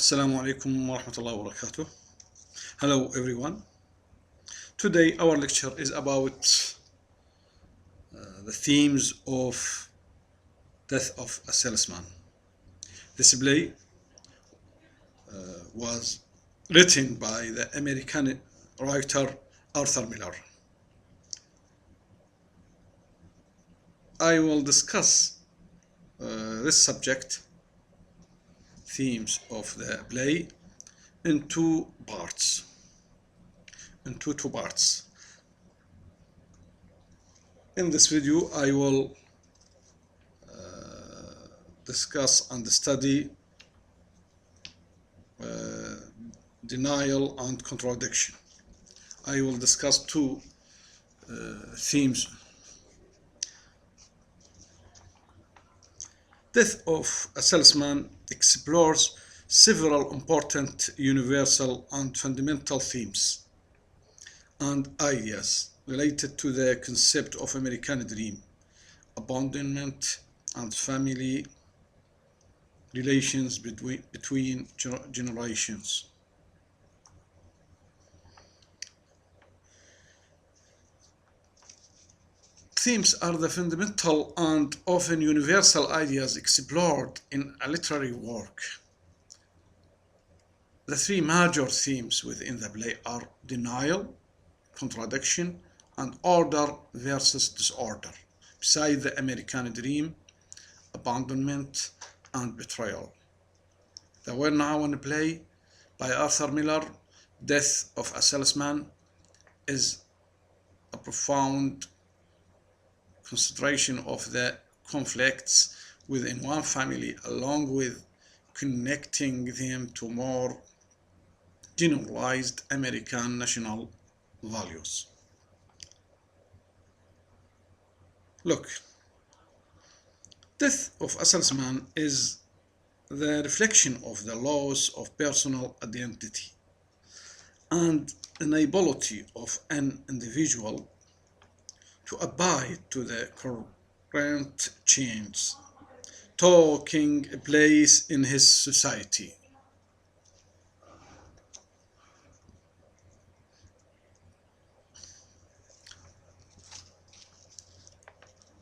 Assalamu alaikum wa rahmatullahi wa barakatuh. Hello everyone. Today our lecture is about the themes of Death of a Salesman. This play was written by the American writer Arthur Miller. I will discuss this subject, themes of the play, in two parts. In this video, I will discuss and study denial and contradiction. I will discuss two themes. Death of a Salesman explores several important universal and fundamental themes and ideas related to the concept of American dream, abandonment, and family relations between generations. Themes are the fundamental and often universal ideas explored in a literary work. The three major themes within the play are denial, contradiction, and order versus disorder, beside the American dream, abandonment, and betrayal. The well-known play by Arthur Miller, Death of a Salesman, is a profound consideration of the conflicts within one family, along with connecting them to more generalized American national values. Look, Death of a Salesman is the reflection of the loss of personal identity and inability of an individual to abide to the current change, taking place in his society.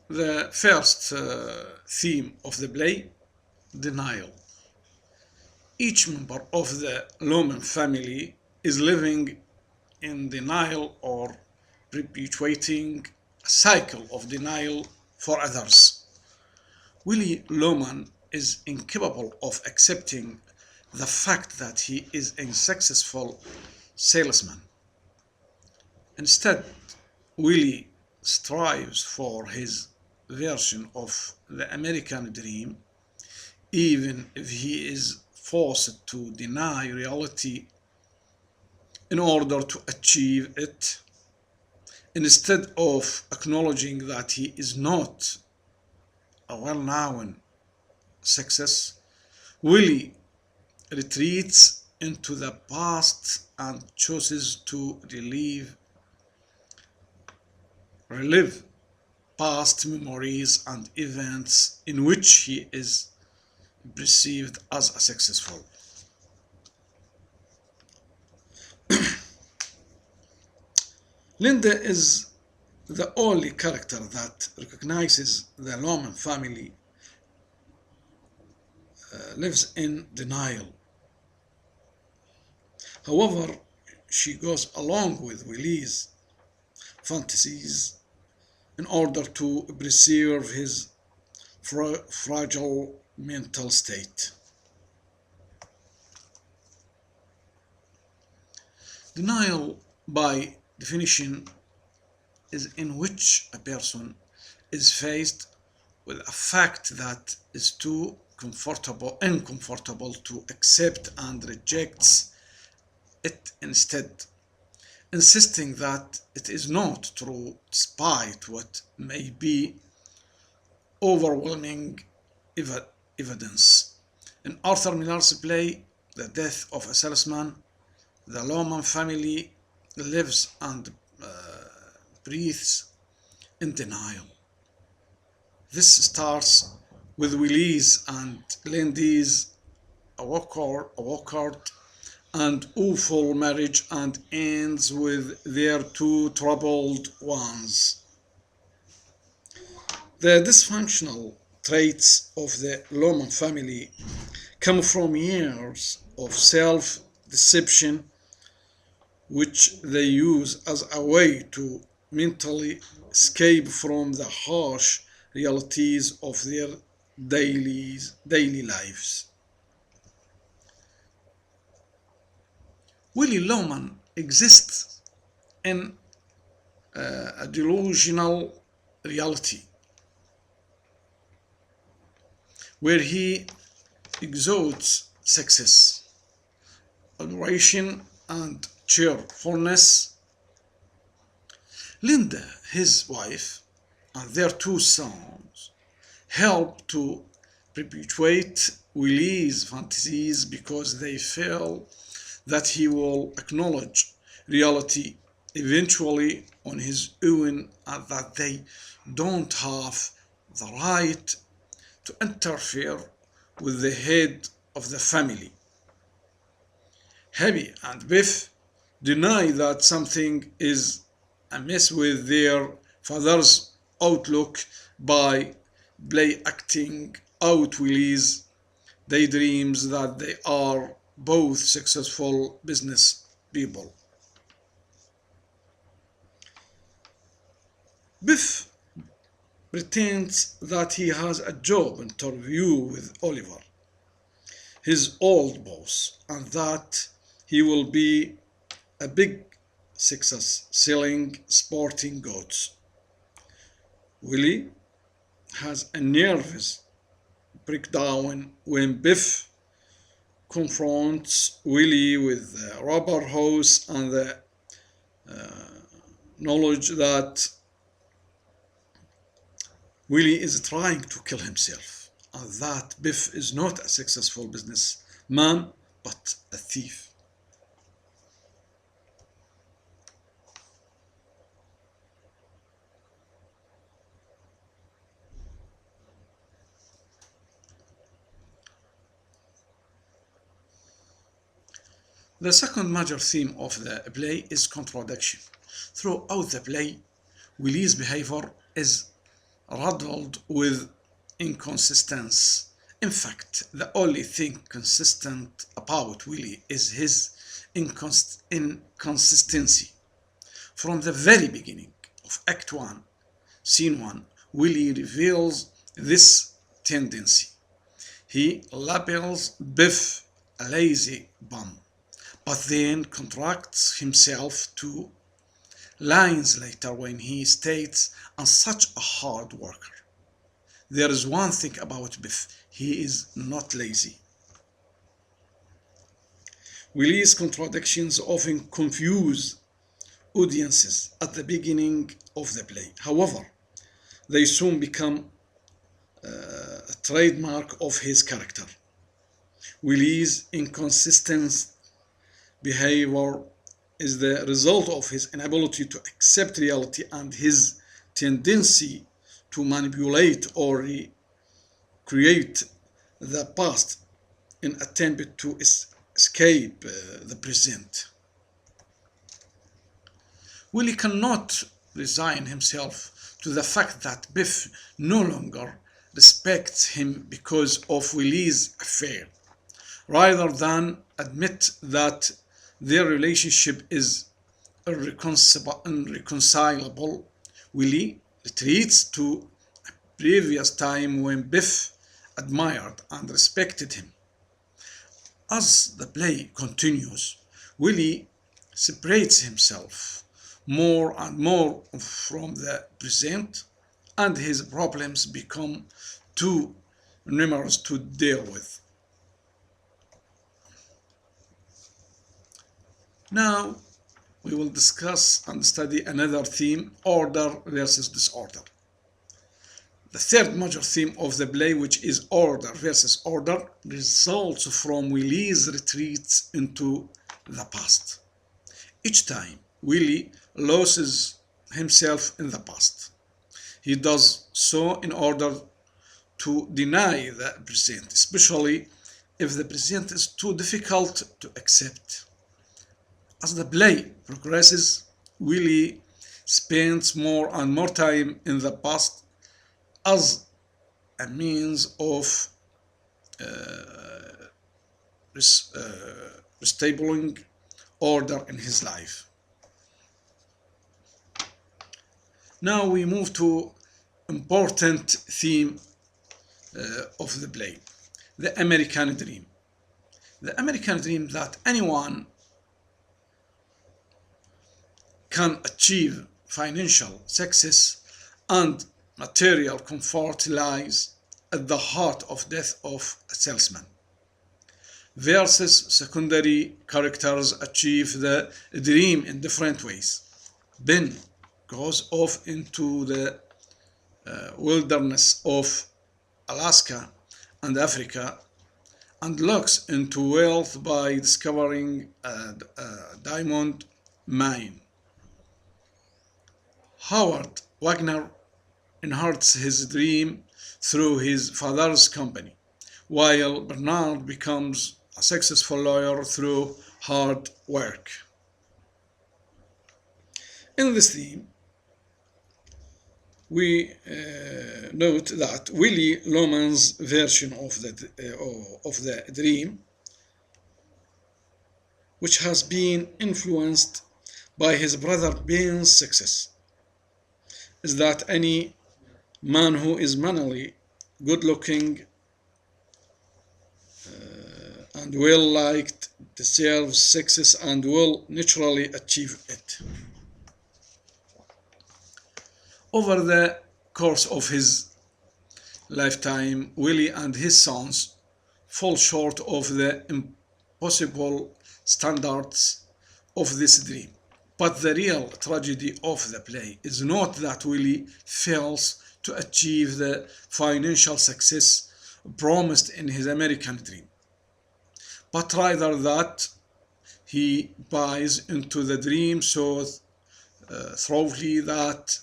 The first theme of the play, denial. Each member of the Loman family is living in denial or perpetuating a cycle of denial for others. Willie Loman is incapable of accepting the fact that he is a successful salesman. Instead, Willie strives for his version of the American dream, even if he is forced to deny reality in order to achieve it. Instead of acknowledging that he is not a well-known success, Willie retreats into the past and chooses to relive past memories and events in which he is perceived as a successful. Linda is the only character that recognizes the Loman family lives in denial. However, she goes along with Willie's fantasies in order to preserve his fragile mental state. Denial, by definition, is in which a person is faced with a fact that is too uncomfortable to accept and rejects it instead, insisting that it is not true despite what may be overwhelming evidence. In Arthur Miller's play, The Death of a Salesman, the Loman family lives and breathes in denial. This starts with Willie's and Lindy's awkward and awful marriage and ends with their two troubled ones. The dysfunctional traits of the Loman family come from years of self-deception which they use as a way to mentally escape from the harsh realities of their daily lives. Willie Loman exists in a delusional reality where he exalts success, adoration, and cheerfulness. Linda, his wife, and their two sons help to perpetuate Willie's fantasies because they feel that he will acknowledge reality eventually on his own and that they don't have the right to interfere with the head of the family. Abby and Biff deny that something is amiss with their father's outlook by play acting out Willie's daydreams that they are both successful business people. Biff pretends that he has a job interview with Oliver, his old boss, and that he will be a big success selling sporting goods. Willie has a nervous breakdown when Biff confronts Willie with the rubber hose and the knowledge that Willie is trying to kill himself and that Biff is not a successful businessman but a thief. The second major theme of the play is contradiction. Throughout the play, Willie's behavior is riddled with inconsistency. In fact, the only thing consistent about Willie is his inconsistency. From the very beginning of Act 1, Scene 1, Willie reveals this tendency. He labels Biff a lazy bum, but then contracts himself 2 lines later when he states, "I'm such a hard worker." There is one thing about Biff, he is not lazy. Willie's contradictions often confuse audiences at the beginning of the play. However, they soon become a trademark of his character. Willie's inconsistent behavior is the result of his inability to accept reality and his tendency to manipulate or recreate the past in an attempt to escape the present. Willie cannot resign himself to the fact that Biff no longer respects him because of Willie's affair. Rather than admit that their relationship is irreconcilable, Willie retreats to a previous time when Biff admired and respected him. As the play continues, Willie separates himself more and more from the present, and his problems become too numerous to deal with. Now, we will discuss and study another theme, order versus disorder. The third major theme of the play, which is order versus order, results from Willie's retreats into the past. Each time Willie loses himself in the past, he does so in order to deny the present, especially if the present is too difficult to accept. As the play progresses, Willie spends more and more time in the past as a means of reestablishing order in his life. Now we move to important theme of the play, the American dream. The American dream that anyone can achieve financial success and material comfort lies at the heart of death of a salesman. Versus secondary characters achieve the dream in different ways. Ben goes off into the wilderness of Alaska and Africa and looks into wealth by discovering a diamond mine. Howard Wagner inherits his dream through his father's company, while Bernard becomes a successful lawyer through hard work. In this theme, we note that Willie Loman's version of the dream, which has been influenced by his brother Ben's success, is that any man who is manly, good-looking, and well-liked deserves success and will naturally achieve it. Over the course of his lifetime, Willie and his sons fall short of the impossible standards of this dream. But the real tragedy of the play is not that Willie fails to achieve the financial success promised in his American dream, but rather that he buys into the dream so thoroughly that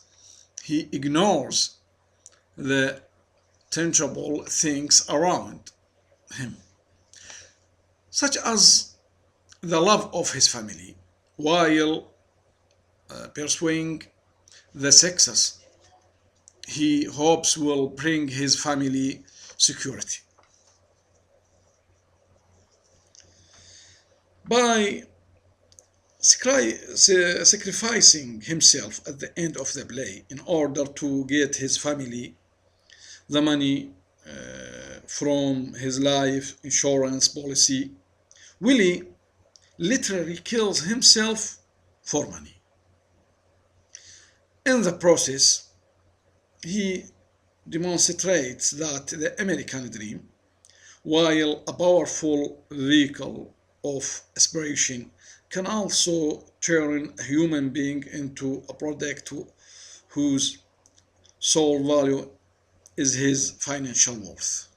he ignores the tangible things around him, such as the love of his family, while pursuing the success he hopes will bring his family security. By sacrificing himself at the end of the play in order to get his family the money from his life insurance policy, Willie literally kills himself for money. In the process, he demonstrates that the American dream, while a powerful vehicle of aspiration, can also turn a human being into a product whose sole value is his financial worth.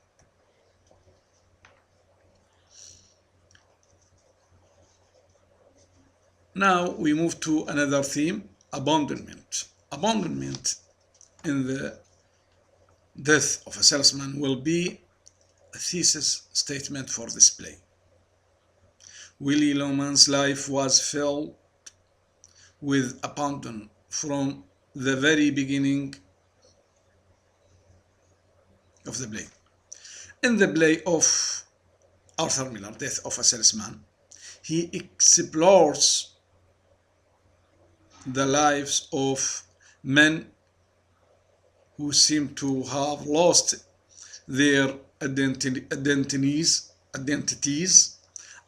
Now we move to another theme, abandonment. Abandonment in the death of a salesman will be a thesis statement for this play. Willie Loman's life was filled with abandon from the very beginning of the play. In the play of Arthur Miller, Death of a Salesman, he explores the lives of men who seem to have lost their identities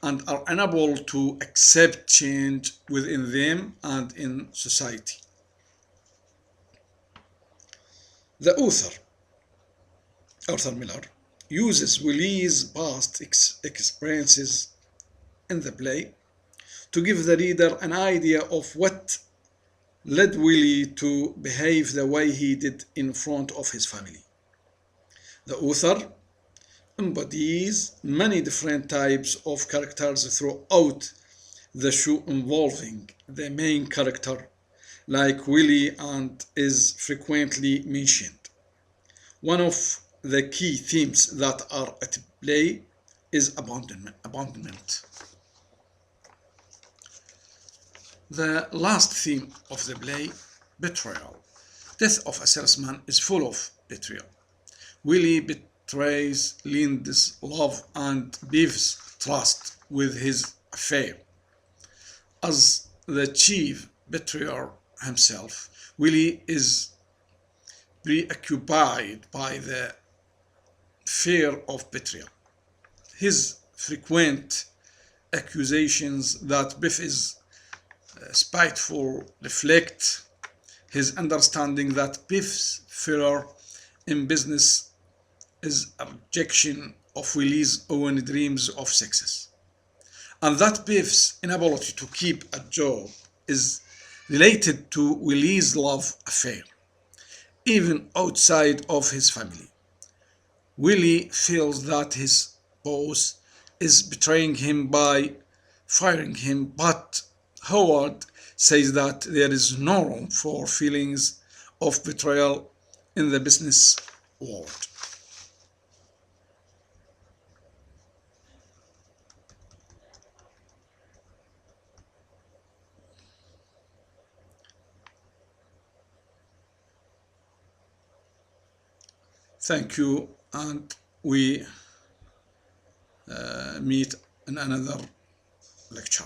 and are unable to accept change within them and in society. The author, Arthur Miller, uses Willie's past experiences in the play to give the reader an idea of what led Willie to behave the way he did in front of his family. The author embodies many different types of characters throughout the show involving the main character, like Willie, and is frequently mentioned. One of the key themes that are at play is abandonment. The last theme of the play, betrayal. Death of a salesman is full of betrayal. Willie betrays Linda's love and Beef's trust with his affair. As the chief betrayer himself, Willie is preoccupied by the fear of betrayal. His frequent accusations that Biff is spiteful reflect his understanding that Biff's failure in business is a rejection of Willie's own dreams of success, and that Biff's inability to keep a job is related to Willie's love affair, even outside of his family. Willie feels that his boss is betraying him by firing him, but Howard says that there is no room for feelings of betrayal in the business world. Thank you, and we meet in another lecture.